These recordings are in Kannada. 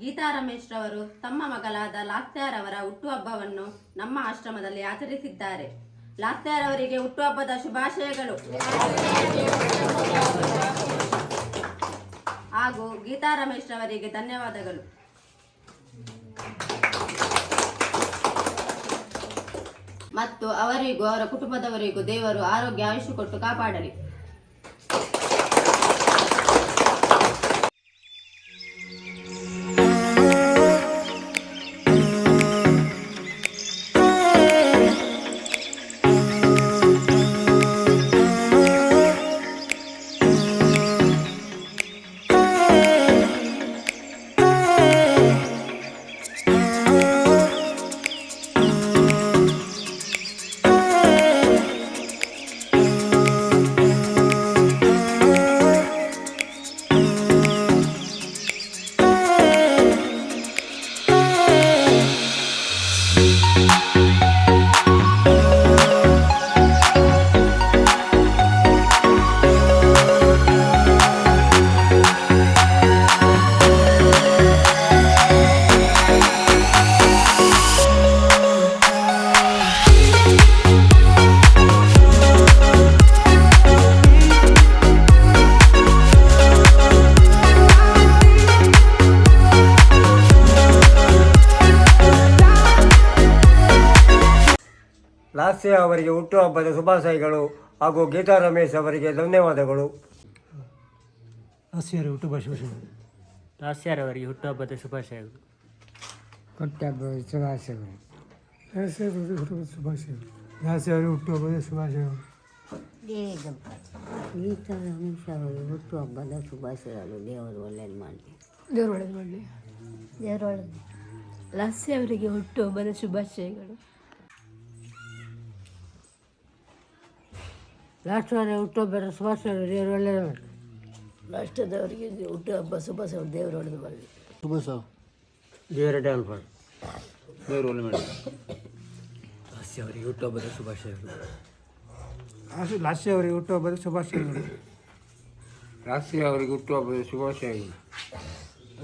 ಗೀತಾ ರಮೇಶ್ ರವರು ತಮ್ಮ ಮಗಳಾದ ಲಾಸ್ಯಾರವರ ಹುಟ್ಟುಹಬ್ಬವನ್ನು ನಮ್ಮ ಆಶ್ರಮದಲ್ಲಿ ಆಚರಿಸಿದ್ದಾರೆ. ಲಾಸ್ಯಾರವರಿಗೆ ಹುಟ್ಟುಹಬ್ಬದ ಶುಭಾಶಯಗಳು ಹಾಗೂ ಗೀತಾ ರಮೇಶ್ ರವರಿಗೆ ಧನ್ಯವಾದಗಳು. ಮತ್ತು ಅವರಿಗೂ ಅವರ ಕುಟುಂಬದವರಿಗೂ ದೇವರು ಆರೋಗ್ಯ ಆಯುಷ್ಯ ಕೊಟ್ಟು ಕಾಪಾಡಲಿ. ಲಾಸ್ಯ ಅವರಿಗೆ ಹುಟ್ಟುಹಬ್ಬದ ಶುಭಾಶಯಗಳು ಹಾಗೂ ಗೀತಾ ರಮೇಶ್ ಅವರಿಗೆ ಧನ್ಯವಾದಗಳು. ಲಾಸ್ಯರವರಿಗೆ ಹುಟ್ಟುಹಬ್ಬದ ಶುಭಾಶಯಗಳು. ಹುಟ್ಟುಹಬ್ಬದ ಶುಭಾಶಯಗಳು. ಹುಟ್ಟುಹಬ್ಬದ ಶುಭಾಶಯಗಳು. ಗೀತಾ ರಮೇಶ್ ಅವರು ಹುಟ್ಟುಹಬ್ಬದ ಶುಭಾಶಯಗಳು. ದೇವರು ಒಳ್ಳೇದು ಮಾಡಲಿ. ದೇವರು ಒಳ್ಳೇದು. ಲಾಸ್ಯ ಅವರಿಗೆ ಹುಟ್ಟುಹಬ್ಬದ ಶುಭಾಶಯಗಳು. ಲಾಸ್ಟವರಿಗೆ ಹುಟ್ಟುಹಬ್ಬದ ಶುಭಾಶಯಗಳು. ದೇವರು ಒಳ್ಳೇದು ಮಾಡಲಿ. ರಾಷ್ಟ್ರದವರಿಗೆ ಹುಟ್ಟುಹಬ್ಬ ಶುಭಾಶಯಗಳು. ದೇವರು ಒಳ್ಳೇದು ಮಾಡಲಿ. ದೇವರ ಡ್ಯಾನ್ಸ್ ಮಾಡಿ ದೇವರು ಒಳ್ಳೆ ಮಾಡಿ. ಲಾಸ್ಯ ಅವರಿಗೆ ಹುಟ್ಟುಹಬ್ಬದ ಶುಭಾಶಯಗಳು. ಲಾಸ್ಯ ಅವರಿಗೆ ಹುಟ್ಟುಹಬ್ಬದ ಶುಭಾಶಯಗಳು. ಲಾಸ್ಯ ಅವರಿಗೆ ಹುಟ್ಟುಹಬ್ಬದ ಶುಭಾಶಯಗಳು.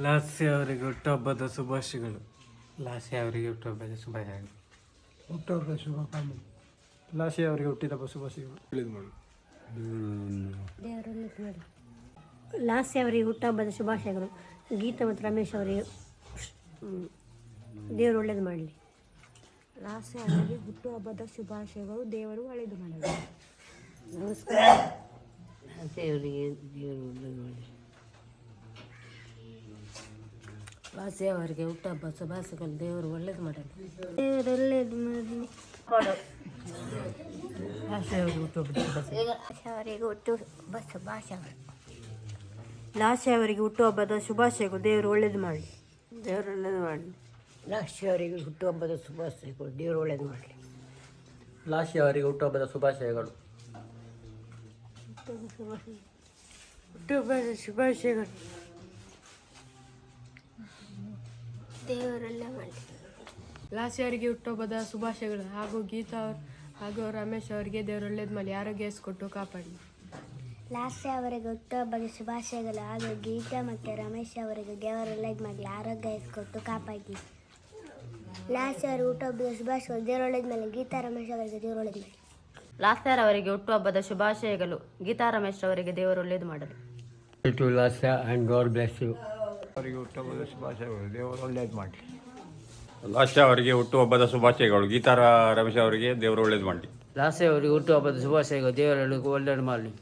ಲಾಸ್ಯ ಅವರಿಗೆ ಹುಟ್ಟುಹಬ್ಬದ ಶುಭಾಶಯಗಳು. ಲಾಸ್ಯ ಅವರಿಗೆ ಹುಟ್ಟುಹಬ್ಬದ ಶುಭಾಶಯಗಳು. ಹುಟ್ಟುಹಬ್ಬದ ಶುಭಕಾಮನೆ. ಲಾಸ್ಯ ಅವರಿಗೆ ಹುಟ್ಟಿದಬ್ಬ ಶುಭಾಶಯಗಳು. ಲಾಸ್ಯ ಅವರಿಗೆ ಹುಟ್ಟುಹಬ್ಬದ ಶುಭಾಶಯಗಳು. ಗೀತಾ ಮತ್ತು ರಮೇಶ್ ಅವರಿಗೆ ದೇವರು ಒಳ್ಳೇದು ಮಾಡಲಿ. ಲಾಸ್ಯ ಅವರಿಗೆ ಹುಟ್ಟುಹಬ್ಬದ ಶುಭಾಶಯಗಳು. ದೇವರು ಒಳ್ಳೇದು ಮಾಡಲಿ. ನಮಸ್ಕಾರ. ಲಾಸ್ಯ ಅವರಿಗೆ ದೇವರು ಒಳ್ಳೇದು ಮಾಡಲಿ. ಲಾಸ್ಯ ಅವರಿಗೆ ಹುಟ್ಟುಹಬ್ಬ ಶುಭಾಶಯಗಳು. ದೇವರು ಒಳ್ಳೇದು ಮಾಡಲಿ. ದೇವರು ಒಳ್ಳೇದು ಮಾಡಲಿ. ಲಾಸ್ಯ ಅವರಿಗೆ ಹುಟ್ಟುಹಬ್ಬದ ಶುಭಾಶಯಗಳು. ಲಾಸ್ಯ ಅವರಿಗೆ ಹುಟ್ಟುಹಬ್ಬದ ಶುಭಾಶಯಗಳು. ದೇವರು ಒಳ್ಳೇದು ಮಾಡಲಿ. ದೇವರು ಒಳ್ಳೇದು ಮಾಡಲಿ. ಲಾಸ್ಯ ಅವರಿಗೆ ಹುಟ್ಟುಹಬ್ಬದ ಶುಭಾಶಯಗಳು. ದೇವರು ಒಳ್ಳೇದು ಮಾಡಲಿ. ಲಾಸ್ಯ ಅವರಿಗೆ ಹುಟ್ಟುಹಬ್ಬದ ಶುಭಾಶಯಗಳು. ಹುಟ್ಟುಹಬ್ಬದ ಶುಭಾಶಯಗಳು. ದೇವರೆಲ್ಲ ಮಾಡಲಿ. ಲಾಸ್ಯ ಅವರಿಗೆ ಹುಟ್ಟುಹಬ್ಬದ ಶುಭಾಶಯಗಳು ಹಾಗೂ ಗೀತಾ ಹಾಗೂ ರಮೇಶ್ ಅವರಿಗೆ ದೇವರು ಒಳ್ಳೇದು ಮಾಡಲಿ. ಆರೋಗ್ಯ ಕೊಟ್ಟು ಕಾಪಾಡಲಿ. ಲಾಸ್ಯ ಅವರಿಗೆ ಹುಟ್ಟುಹಬ್ಬದ ಶುಭಾಶಯಗಳು ಹಾಗೂ ಗೀತಾ ಮತ್ತು ರಮೇಶ್ ಅವರಿಗೆ ದೇವರು ಒಳ್ಳೇದು ಮಾಡಲಿ. ಆರೋಗ್ಯ ಕೊಟ್ಟು ಕಾಪಾಡಲಿ. ಲಾಸ್ಯ ಅವರಿಗೆ ಹುಟ್ಟುಹಬ್ಬದ ಶುಭಾಶಯಗಳು. ದೇವರು ಒಳ್ಳೇದು ಮಾಡಲಿ. ಗೀತಾ ರಮೇಶ್ ಅವರಿಗೆ ದೇವರು ಒಳ್ಳೇದು ಮಾಡಲಿ. ಲಾಸ್ಯಾರವರಿಗೆ ಹುಟ್ಟುಹಬ್ಬದ ಶುಭಾಶಯಗಳು. ಗೀತಾ ರಮೇಶ್ ಅವರಿಗೆ ದೇವರು ಒಳ್ಳೇದು ಮಾಡಲಿ. ಲಾಸ್ಯ ಆ್ಯಂಡ್ ಗಾಡ್ ಬ್ಲೆಸ್ ಯು. ಅವರಿಗೆ ಹುಟ್ಟುಹಬ್ಬದ ಶುಭಾಶಯಗಳು. ದೇವರು ಒಳ್ಳೇದು ಮಾಡಲಿ. ಲಾಸ್ಯ ಅವರಿಗೆ ಹುಟ್ಟುಹಬ್ಬದ ಶುಭಾಶಯಗಳು. ಗೀತಾ ರಮೇಶ್ ಅವರಿಗೆ ದೇವರು ಒಳ್ಳೇದು ಮಾಡಲಿ. ಲಾಸ್ಯ ಅವರಿಗೆ ಹುಟ್ಟುಹಬ್ಬದ ಶುಭಾಶಯಗಳು. ದೇವರು ಒಳ್ಳೇದು ಮಾಡಲಿ.